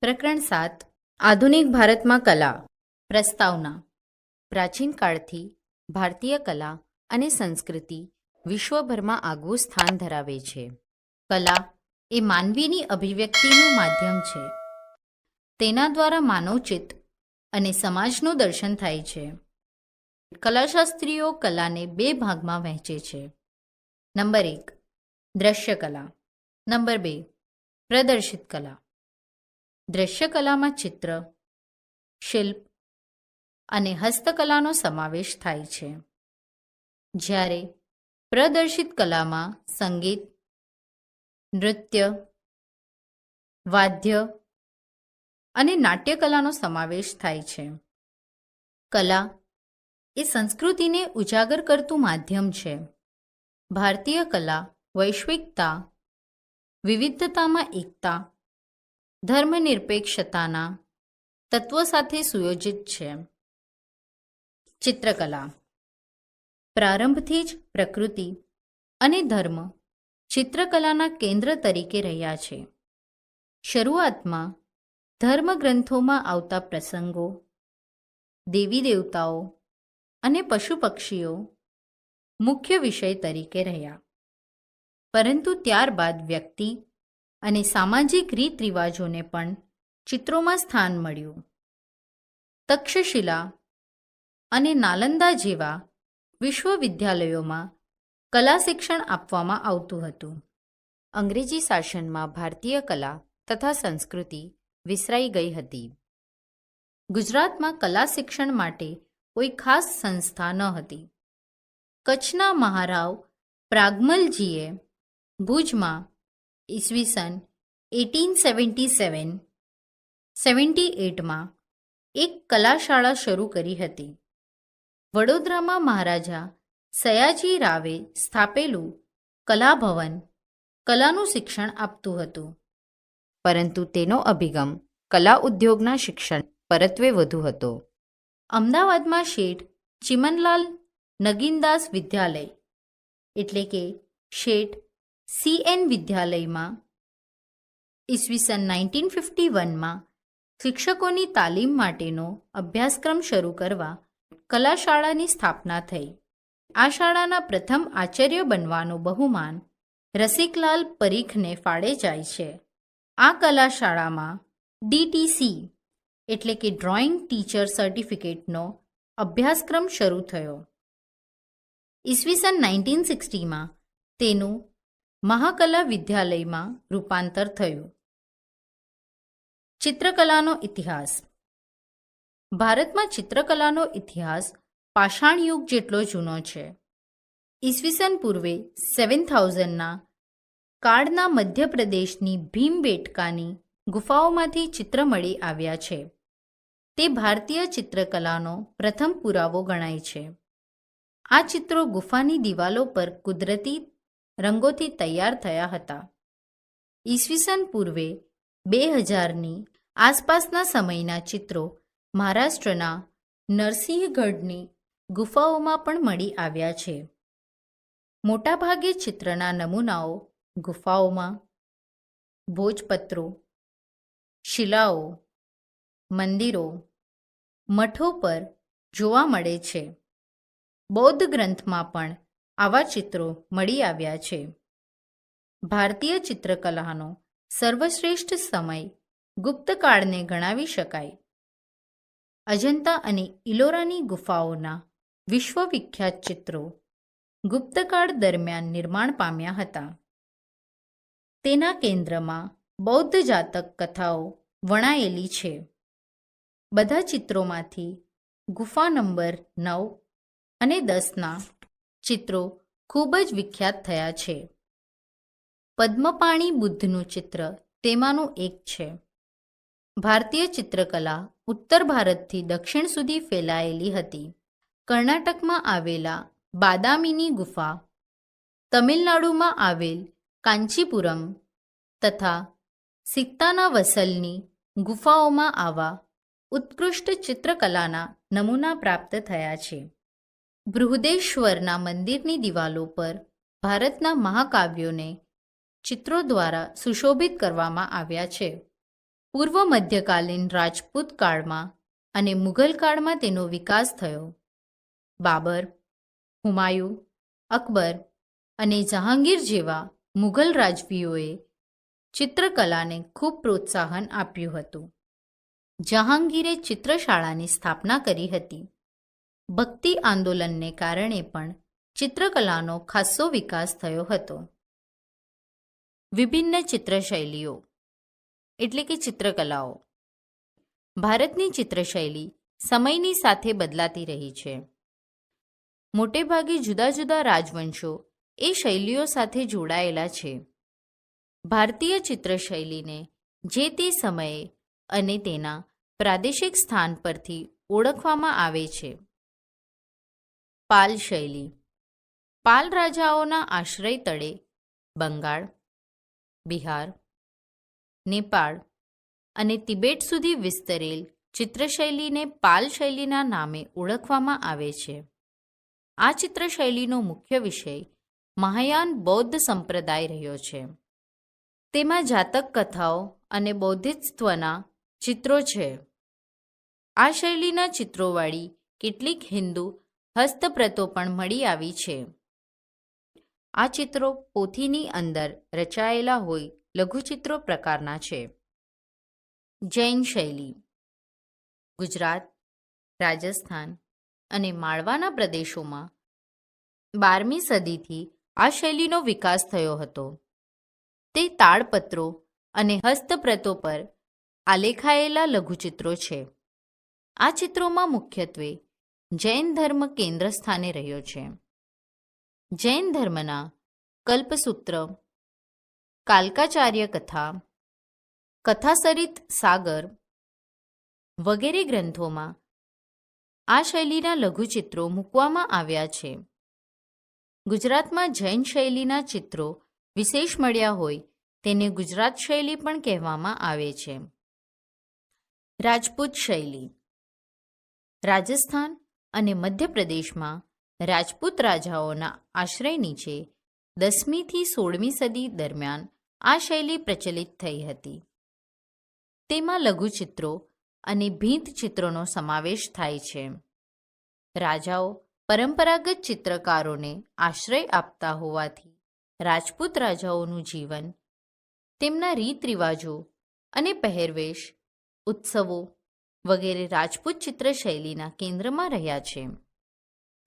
પ્રકરણ 7 આધુનિક ભારતમાં કલા. પ્રસ્તાવના. પ્રાચીન કાળથી ભારતીય કલા અને સંસ્કૃતિ વિશ્વભરમાં આગવું સ્થાન ધરાવે છે. કલા એ માનવીની અભિવ્યક્તિનું માધ્યમ છે. તેના દ્વારા માનવચિત્ત અને સમાજનું દર્શન થાય છે. કલાશાસ્ત્રીઓ કલાને 2 ભાગમાં વહેંચે છે. નંબર 1 દ્રશ્ય કલા. નંબર 2 પ્રદર્શિત કલા. દ્રશ્ય કલામાં ચિત્ર, શિલ્પ અને હસ્તકલાનો સમાવેશ થાય છે, જ્યારે પ્રદર્શિત કલામાં સંગીત, નૃત્ય, વાદ્ય અને નાટ્યકલાનો સમાવેશ થાય છે. કલા એ સંસ્કૃતિને ઉજાગર કરતું માધ્યમ છે. ભારતીય કલા વૈશ્વિકતા, વિવિધતામાં એકતા, ધર્મનિરપેક્ષતાના તત્વો સાથે સુયોજિત છે. ચિત્રકલા. પ્રારંભથી જ પ્રકૃતિ અને ધર્મ ચિત્રકલાના કેન્દ્ર તરીકે રહ્યા છે. શરૂઆતમાં ધર્મગ્રંથોમાં આવતા પ્રસંગો, દેવી દેવતાઓ અને પશુ પક્ષીઓ મુખ્ય વિષય તરીકે રહ્યા, પરંતુ ત્યારબાદ વ્યક્તિ અને સામાજિક રીત રિવાજોને પણ ચિત્રોમાં સ્થાન મળ્યું. તક્ષશિલા અને નાલંદા જેવા વિશ્વવિદ્યાલયોમાં કલા શિક્ષણ આપવામાં આવતું હતું. અંગ્રેજી શાસનમાં ભારતીય કલા તથા સંસ્કૃતિ વિસરાઈ ગઈ હતી. ગુજરાતમાં કલા શિક્ષણ માટે કોઈ ખાસ સંસ્થા ન હતી. કચ્છના મહારાવ પ્રાગમલજીએ ભુજમાં ઈસવીસન 1877-78માં એક કલાશાળા શરૂ કરી હતી. વડોદરામાં મહારાજા સયાજી રાવે સ્થાપેલું કલાભવન કલાનું શિક્ષણ આપતું હતું, પરંતુ તેનો અભિગમ કલા ઉદ્યોગના શિક્ષણ પરત્વે વધુ હતો. અમદાવાદમાં શેઠ ચિમનલાલ નગીનદાસ વિદ્યાલય એટલે કે શેઠ CN વિદ્યાલયમાં ઈસવીસન 1951માં શિક્ષકોની તાલીમ માટેનો અભ્યાસક્રમ શરૂ કરવા કલાશાળાની સ્થાપના થઈ. આ શાળાના પ્રથમ આચાર્ય બનવાનું બહુમાન રસિકલાલ પરીખને ફાળે જાય છે. આ કલાશાળામાં DTC એટલે કે ડ્રોઈંગ ટીચર સર્ટિફિકેટનો અભ્યાસક્રમ શરૂ થયો. ઈસવીસન 1960માં તેનું મહાકલા વિદ્યાલયમાં રૂપાંતર થયું. ચિત્રકલાનો ઇતિહાસ. ભારતમાં ચિત્રકલાનો ઇતિહાસ પાષાણ યુગ જેટલો જૂનો છે. ઈસવીસન પૂર્વે 7000ના કાળના મધ્યપ્રદેશની ભીમબેટકાની ગુફાઓમાંથી ચિત્ર મળી આવ્યા છે. તે ભારતીય ચિત્રકલાનો પ્રથમ પુરાવો ગણાય છે. આ ચિત્રો ગુફાની દિવાલો પર કુદરતી રંગોથી તૈયાર થયા હતા. ઈસવીસન પૂર્વે 2000ની આસપાસના સમયના ચિત્રો મહારાષ્ટ્રના નરસિંહગઢની ગુફાઓમાં પણ મળી આવ્યા છે. મોટાભાગે ચિત્રના નમૂનાઓ ગુફાઓમાં, ભોજપત્રો, શિલાઓ, મંદિરો, મઠો પર જોવા મળે છે. બૌદ્ધ ગ્રંથમાં પણ આવા ચિત્રો મળી આવ્યા છે. ભારતીય ચિત્રકલાનો સર્વશ્રેષ્ઠ સમય ગુપ્તકાળને ગણાવી શકાય. અજંતા અને ઇલોરાની ગુફાઓના વિશ્વવિખ્યાત ચિત્રો ગુપ્તકાળ દરમિયાન નિર્માણ પામ્યા હતા. તેના કેન્દ્રમાં બૌદ્ધ જાતક કથાઓ વણાયેલી છે. બધા ચિત્રોમાંથી ગુફા નંબર 9 અને 10ના ચિત્રો ખૂબ જ વિખ્યાત થયા છે. પદ્મપાણી બુદ્ધનું ચિત્ર તેમાંનું એક છે. ભારતીય ચિત્રકલા ઉત્તર ભારતથી દક્ષિણ સુધી ફેલાયેલી હતી. કર્ણાટકમાં આવેલા બાદામીની ગુફા, તમિલનાડુમાં આવેલ કાંચીપુરમ તથા સિક્તાના વસલની ગુફાઓમાં આવા ઉત્કૃષ્ટ ચિત્રકલાના નમૂના પ્રાપ્ત થયા છે. બૃહદેશ્વરના મંદિરની દિવાલો પર ભારતના મહાકાવ્યોને ચિત્રો દ્વારા સુશોભિત કરવામાં આવ્યા છે. પૂર્વ મધ્યકાલીન રાજપૂત કાળમાં અને મુઘલ કાળમાં તેનો વિકાસ થયો. બાબર, હુમાયું, અકબર અને જહાંગીર જેવા મુઘલ રાજવીઓએ ચિત્રકલાને ખૂબ પ્રોત્સાહન આપ્યું હતું. જહાંગીરે ચિત્રશાળાની સ્થાપના કરી હતી. ભક્તિ આંદોલનને કારણે પણ ચિત્રકલાનો ખાસ્સો વિકાસ થયો હતો. વિભિન્ન ચિત્રશૈલીઓ એટલે કે ચિત્રકલાઓ. ભારતની ચિત્રશૈલી સમયની સાથે બદલાતી રહી છે. મોટેભાગે જુદા જુદા રાજવંશો એ શૈલીઓ સાથે જોડાયેલા છે. ભારતીય ચિત્રશૈલીને જે તે સમયે અને તેના પ્રાદેશિક સ્થાન પરથી ઓળખવામાં આવે છે. પાલ શૈલી. પાલ રાજાઓના આશ્રય તળે બંગાળ, બિહાર, નેપાળ અને તિબેટ સુધી વિસ્તરેલ ચિત્રશૈલીને પાલ શૈલીના નામે ઓળખવામાં આવે છે. આ ચિત્રશૈલીનો મુખ્ય વિષય મહાયાન બૌદ્ધ સંપ્રદાય રહ્યો છે. તેમાં જાતક કથાઓ અને બૌદ્ધિસ્ત્વના ચિત્રો છે. આ શૈલીના ચિત્રોવાળી કેટલીક હિન્દુ હસ્તપ્રતો પણ મળી આવી છે. આ ચિત્રો પોથીની અંદર રચાયેલા હોય લઘુચિત્રો પ્રકારના છે. જૈન શૈલી. ગુજરાત, રાજસ્થાન અને માળવાના પ્રદેશોમાં 12મી સદીથી આ શૈલીનો વિકાસ થયો હતો. તે તાડપત્રો અને હસ્તપ્રતો પર આલેખાયેલા લઘુચિત્રો છે. આ ચિત્રોમાં મુખ્યત્વે જૈન ધર્મ કેન્દ્ર સ્થાને રહ્યો છે. જૈન ધર્મના કલ્પસૂત્ર, કાલકાચાર્ય કથા, કથાસરિત સાગર વગેરે ગ્રંથોમાં આ શૈલીના લઘુચિત્રો મૂકવામાં આવ્યા છે. ગુજરાતમાં જૈન શૈલીના ચિત્રો વિશેષ મળ્યા હોય તેને ગુજરાત શૈલી પણ કહેવામાં આવે છે. રાજપૂત શૈલી. રાજસ્થાન અને મધ્યપ્રદેશમાં રાજપૂત રાજાઓના આશ્રય નીચે 10મી થી 16મી સદી દરમિયાન આ શૈલી પ્રચલિત થઈ હતી. તેમાં લઘુચિત્રો અને ભીંત ચિત્રોનો સમાવેશ થાય છે. રાજાઓ પરંપરાગત ચિત્રકારોને આશ્રય આપતા હોવાથી રાજપૂત રાજાઓનું જીવન, તેમના રીત રિવાજો અને પહેરવેશ, ઉત્સવો વગેરે રાજપૂત ચિત્રશૈલીના કેન્દ્રમાં રહ્યા છે.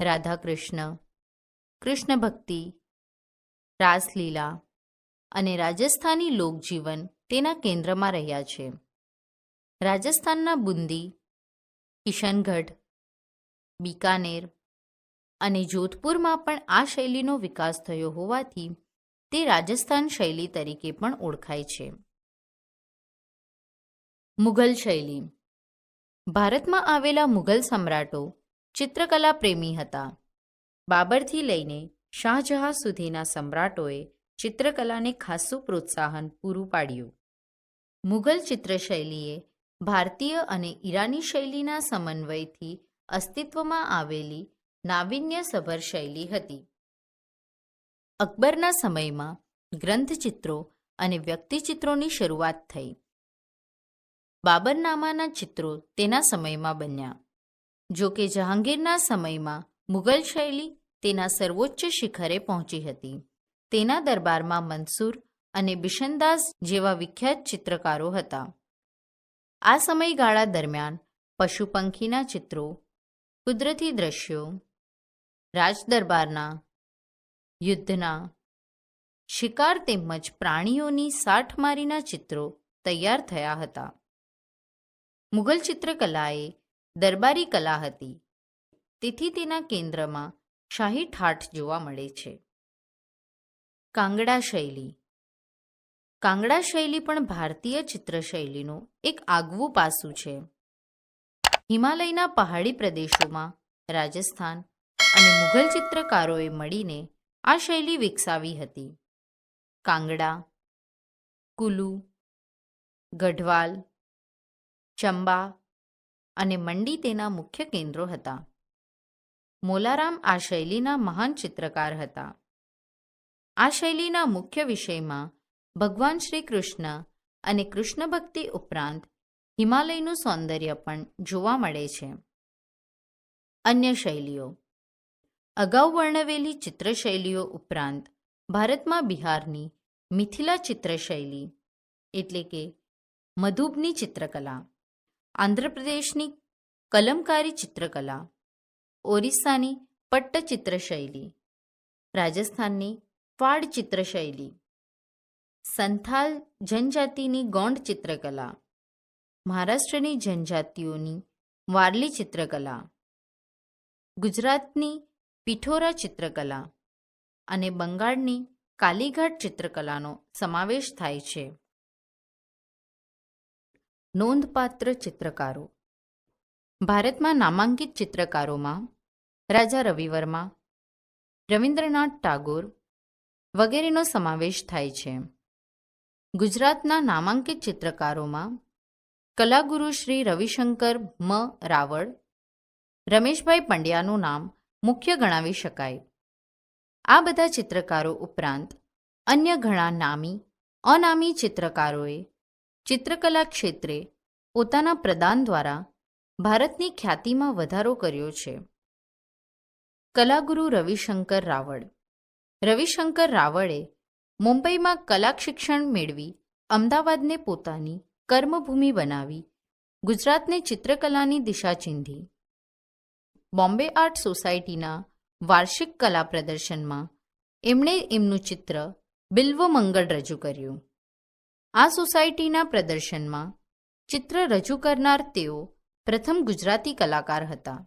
રાધાકૃષ્ણ, કૃષ્ણ ભક્તિ, રાસલીલા અને રાજસ્થાની લોકજીવન તેના કેન્દ્રમાં રહ્યા છે. રાજસ્થાનના બુંદી, કિશનગઢ, બીકાનેર અને જોધપુરમાં પણ આ શૈલીનો વિકાસ થયો હોવાથી તે રાજસ્થાન શૈલી તરીકે પણ ઓળખાય છે. મુઘલ શૈલી. ભારતમાં આવેલા મુઘલ સમ્રાટો ચિત્રકલા પ્રેમી હતા. બાબરથી લઈને શાહજહાં સુધીના સમ્રાટોએ ચિત્રકલાને ખાસ્સું પ્રોત્સાહન પૂરું પાડ્યું. મુઘલ ચિત્રશૈલીએ ભારતીય અને ઈરાની શૈલીના સમન્વયથી અસ્તિત્વમાં આવેલી નાવીન્યસભર શૈલી હતી. અકબરના સમયમાં ગ્રંથચિત્રો અને વ્યક્તિચિત્રોની શરૂઆત થઈ. બાબરનામાના ચિત્રો તેના સમયમાં બન્યા. જો કે જહાંગીરના સમયમાં મુઘલ શૈલી તેના સર્વોચ્ચ શિખરે પહોંચી હતી. તેના દરબારમાં મંસૂર અને બિશનદાસ જેવા વિખ્યાત ચિત્રકારો હતા. આ સમયગાળા દરમિયાન પશુ પંખીના ચિત્રો, કુદરતી દ્રશ્યો, રાજદરબારના, યુદ્ધના, શિકાર તેમજ પ્રાણીઓની સાઠમારીના ચિત્રો તૈયાર થયા હતા. મુઘલ ચિત્રકલાએ દરબારી કલા હતી, તેથી તેના કેન્દ્રમાં શાહી ઠાઠ જોવા મળે છે. કાંગડા શૈલી. કાંગડા શૈલી પણ ભારતીય ચિત્રશૈલીનું એક આગવું પાસું છે. હિમાલયના પહાડી પ્રદેશોમાં રાજસ્થાન અને મુઘલ ચિત્રકારોએ મળીને આ શૈલી વિકસાવી હતી. કાંગડા, કુલુ, ગઢવાલ, ચંબા અને મંડી તેના મુખ્ય કેન્દ્રો હતા. મોલારામ આ શૈલીના મહાન ચિત્રકાર હતા. આ શૈલીના મુખ્ય વિષયમાં ભગવાન શ્રી કૃષ્ણ અને કૃષ્ણ ભક્તિ ઉપરાંત હિમાલયનું સૌંદર્ય પણ જોવા મળે છે. અન્ય શૈલીઓ. અગાઉ વર્ણવેલી ચિત્રશૈલીઓ ઉપરાંત ભારતમાં બિહારની મિથિલા ચિત્રશૈલી એટલે કે મધુબની ચિત્રકલા, આંધ્રપ્રદેશની કલમકારી ચિત્રકલા, ઓરિસ્સાની પટ્ટચિત્ર શૈલી, રાજસ્થાનની ફાડ ચિત્રશૈલી, સંથાલ જનજાતિની ગોંડ ચિત્રકલા, મહારાષ્ટ્રની જનજાતિઓની વારલી ચિત્રકલા, ગુજરાતની પિઠોરા ચિત્રકલા અને બંગાળની કાલીઘાટ ચિત્રકલાનો સમાવેશ થાય છે. નોંધપાત્ર ચિત્રકારો. ભારતમાં નામાંકિત ચિત્રકારોમાં રાજા રવિવર્મા, રવિન્દ્રનાથ ટાગોર વગેરેનો સમાવેશ થાય છે. ગુજરાતના નામાંકિત ચિત્રકારોમાં કલાગુરુ શ્રી રવિશંકર મ. રાવળ, રમેશભાઈ પંડ્યાનું નામ મુખ્ય ગણાવી શકાય. આ બધા ચિત્રકારો ઉપરાંત અન્ય ઘણા નામી અનામી ચિત્રકારોએ ચિત્રકલા ક્ષેત્રે પોતાના પ્રદાન દ્વારા ભારતની ખ્યાતિમાં વધારો કર્યો છે. કલાગુરુ રવિશંકર રાવળ. રવિશંકર રાવળે મુંબઈમાં કલા શિક્ષણ મેળવી અમદાવાદને પોતાની કર્મભૂમિ બનાવી ગુજરાતને ચિત્રકલાની દિશા ચીંધી. બોમ્બે આર્ટ સોસાયટીના વાર્ષિક કલા પ્રદર્શનમાં એમણે એમનું ચિત્ર બિલ્વમંગળ રજૂ કર્યું. આ સોસાયટીના પ્રદર્શનમાં ચિત્ર રજૂ કરનાર તેઓ પ્રથમ ગુજરાતી કલાકાર હતા.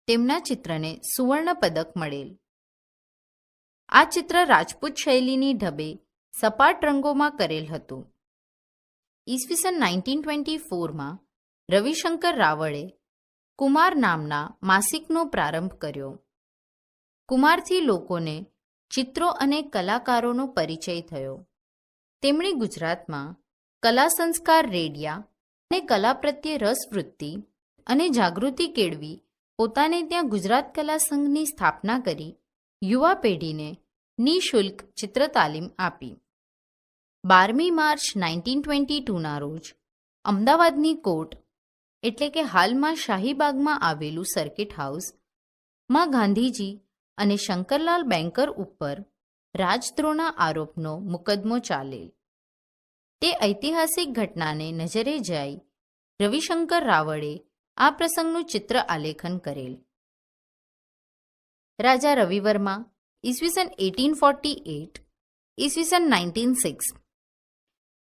તેમના ચિત્રને સુવર્ણ પદક મળેલ. આ ચિત્ર રાજપૂત શૈલીની ઢબે સપાટ રંગોમાં કરેલ હતું. ઈસવીસન 1924માં રવિશંકર રાવળે કુમાર નામના માસિકનો પ્રારંભ કર્યો. કુમારથી લોકોને ચિત્રો અને કલાકારોનો પરિચય થયો. તેમણે ગુજરાતમાં કલા સંસ્કાર રેડ્યા અને કલા પ્રત્યે રસવૃત્તિ અને જાગૃતિ કેળવી પોતાને ત્યાં ગુજરાત કલા સંઘની સ્થાપના કરી યુવા પેઢીને નિઃશુલ્ક ચિત્ર તાલીમ આપી. 12મી માર્ચ 1922ના રોજ અમદાવાદની કોર્ટ એટલે કે હાલમાં શાહીબાગમાં આવેલું સર્કિટ હાઉસમાં ગાંધીજી અને શંકરલાલ બેંકર ઉપર રાજદ્રોહના આરોપનો મુકદ્દમો ચાલેલ. તે ઐતિહાસિક ઘટનાને નજરે જઈ રવિશંકર રાવળે આ પ્રસંગનું ચિત્ર આલેખન કરેલ. રાજા રવિવર્મા ઈસવીસન 1848 ઈસવીસન 1906.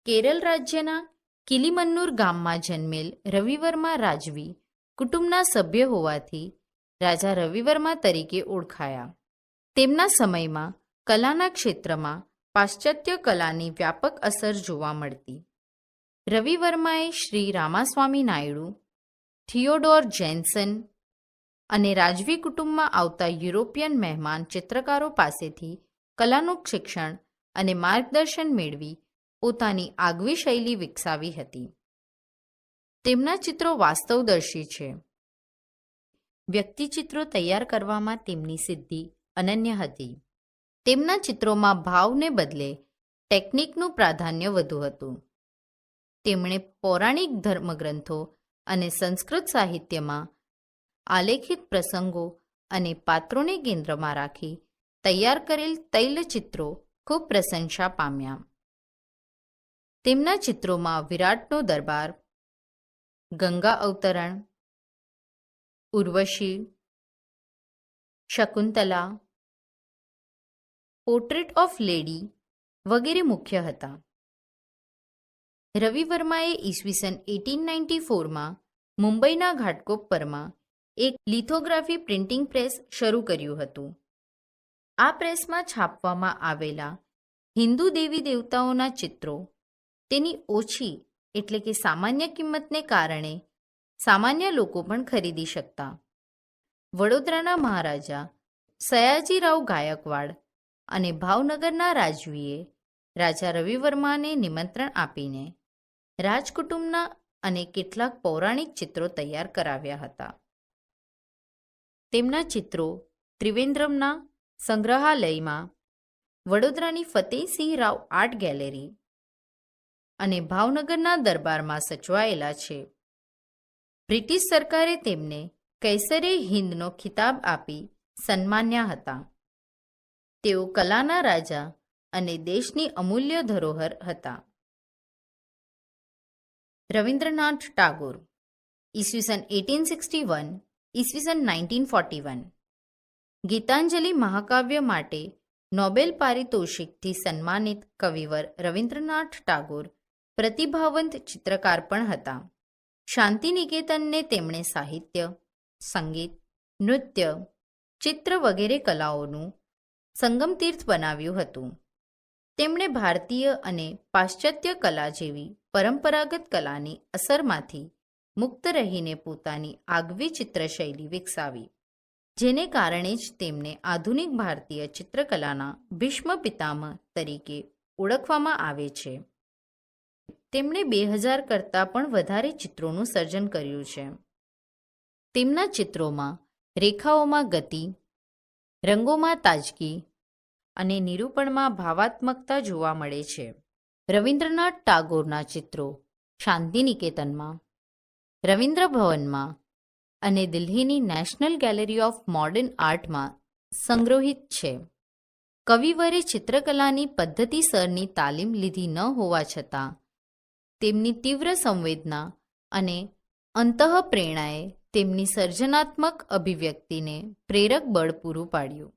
કેરળ રાજ્યના કિલીમન્નુર ગામમાં જન્મેલ રવિવર્મા રાજવી કુટુંબના સભ્ય હોવાથી રાજા રવિવર્મા તરીકે ઓળખાયા. તેમના સમયમાં કલાના ક્ષેત્રમાં પાશ્ચાત્ય કલાની વ્યાપક અસર જોવા મળતી. રવિવર્માએ શ્રી રામાસ્વામી નાયડુ, થિયોડોર જેન્સન અને રાજવી કુટુંબમાં આવતા યુરોપિયન મહેમાન ચિત્રકારો પાસેથી કલાનું શિક્ષણ અને માર્ગદર્શન મેળવી પોતાની આગવી શૈલી વિકસાવી હતી. તેમના ચિત્રો વાસ્તવદર્શી છે. વ્યક્તિચિત્રો તૈયાર કરવામાં તેમની સિદ્ધિ અનન્ય હતી. તેમના ચિત્રોમાં ભાવને બદલે ટેકનિકનું પ્રાધાન્ય વધુ હતું. તેમણે પૌરાણિક ધર્મગ્રંથો અને સંસ્કૃત સાહિત્યમાં આલેખિત પ્રસંગો અને પાત્રોને કેન્દ્રમાં રાખી તૈયાર કરેલ તૈલચિત્રો ખૂબ પ્રશંસા પામ્યા. તેમના ચિત્રોમાં વિરાટનો દરબાર, ગંગા અવતરણ, Urvashi, Shakuntala, portrait of lady વગેરે મુખ્ય હતા. રવિવર્માએ ઈસવીસન 1894માં મુંબઈના ઘાટકોપરમાં એક લિથોગ્રાફી પ્રિન્ટિંગ પ્રેસ શરૂ કર્યું હતું. આ પ્રેસમાં છાપવામાં આવેલા હિન્દુ દેવી દેવતાઓના ચિત્રો તેની ઓછી એટલે કે સામાન્ય કિંમતને કારણે સામાન્ય લોકો પણ ખરીદી શકતા. વડોદરાના મહારાજા સયાજીરાવ ગાયકવાડ અને ભાવનગરના રાજવીએ રાજા રવિવર્માને નિમંત્રણ આપીને રાજકુટુંબના અને કેટલાક પૌરાણિક ચિત્રો તૈયાર કરાવ્યા હતા. તેમના ચિત્રો ત્રિવેન્દ્રમના સંગ્રહાલયમાં, વડોદરાની ફતેહસિંહ રાવ આર્ટ ગેલેરી, અને ભાવનગરના દરબારમાં સચવાયેલા છે. બ્રિટિશ સરકારે તેમને કૈસરે હિંદનો ખિતાબ આપી સન્માન્યા હતા. તેઓ કલાના રાજા અને દેશની અમૂલ્ય ધરોહર હતા. રવિન્દ્રનાથ ટાગોર ઈસવીસન 1861 ઈસવીસન 1941. ગીતાંજલિ મહાકાવ્ય માટે નોબેલ પારિતોષિકથી સન્માનિત કવિવર રવિન્દ્રનાથ ટાગોર પ્રતિભાવંત ચિત્રકાર પણ હતા. શાંતિનિકેતનને તેમણે સાહિત્ય, સંગીત, નૃત્ય, ચિત્ર વગેરે કલાઓનું સંગમતીર્થ બનાવ્યું હતું. તેમણે ભારતીય અને પાશ્ચાત્ય કલા જેવી પરંપરાગત કલાની અસરમાંથી મુક્ત રહીને પોતાની આગવી ચિત્રશૈલી વિકસાવી, જેને કારણે જ તેમને આધુનિક ભારતીય ચિત્રકલાના ભીષ્મ પિતામહ તરીકે ઓળખવામાં આવે છે. તેમણે 2000 કરતાં પણ વધારે ચિત્રોનું સર્જન કર્યું છે. તેમના ચિત્રોમાં રેખાઓમાં ગતિ, રંગોમાં તાજગી અને નિરૂપણમાં ભાવાત્મકતા જોવા મળે છે. રવિન્દ્રનાથ ટાગોરના ચિત્રો શાંતિનિકેતનમાં, રવિન્દ્ર ભવનમાં અને દિલ્હીની નેશનલ ગેલેરી ઓફ મોડર્ન આર્ટમાં સંગ્રહિત છે. કવિવરે ચિત્રકલાની પદ્ધતિસરની તાલીમ લીધી ન હોવા છતાં તેમની તીવ્ર સંવેદના અને અંતઃપ્રેરણાએ તેમની સર્જનાત્મક અભિવ્યક્તિને પ્રેરક બળ પૂરું પાડ્યું.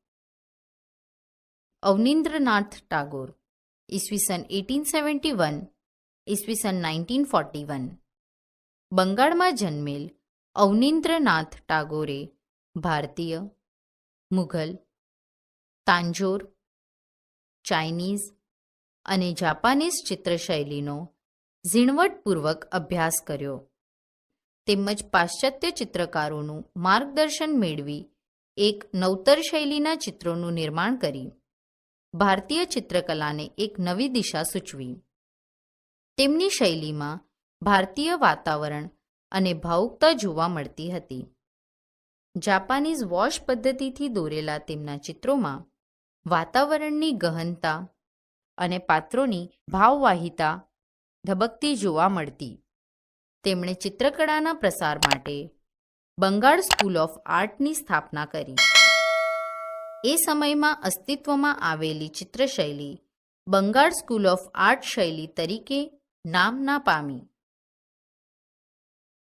અવનીન્દ્રનાથ ટાગોર ઈસવીસન 1871 ઈસવીસન 1941. બંગાળમાં જન્મેલ અવનીન્દ્રનાથ ટાગોરે ભારતીય, મુઘલ, તાંજોર, ચાઇનીઝ અને જાપાનીઝ ચિત્રશૈલીનો ઝીણવટપૂર્વક અભ્યાસ કર્યો, તેમજ પાશ્ચાત્ય ચિત્રકારોનું માર્ગદર્શન મેળવી એક નવતર શૈલીના ચિત્રોનું નિર્માણ કરી ભારતીય ચિત્રકલાને એક નવી દિશા સૂચવી. તેમની શૈલીમાં ભારતીય વાતાવરણ અને ભાવુકતા જોવા મળતી હતી. જાપાનીઝ વોશ પદ્ધતિથી દોરેલા તેમના ચિત્રોમાં વાતાવરણની ગહનતા અને પાત્રોની ભાવવાહિતા ધબકતી જોવા મળતી. તેમણે ચિત્રકળાના પ્રસાર માટે બંગાળ સ્કૂલ ઓફ આર્ટની સ્થાપના કરી. એ સમયમાં અસ્તિત્વમાં આવેલી ચિત્રશૈલી બંગાળ સ્કૂલ ઓફ આર્ટ શૈલી તરીકે નામ ના પામી.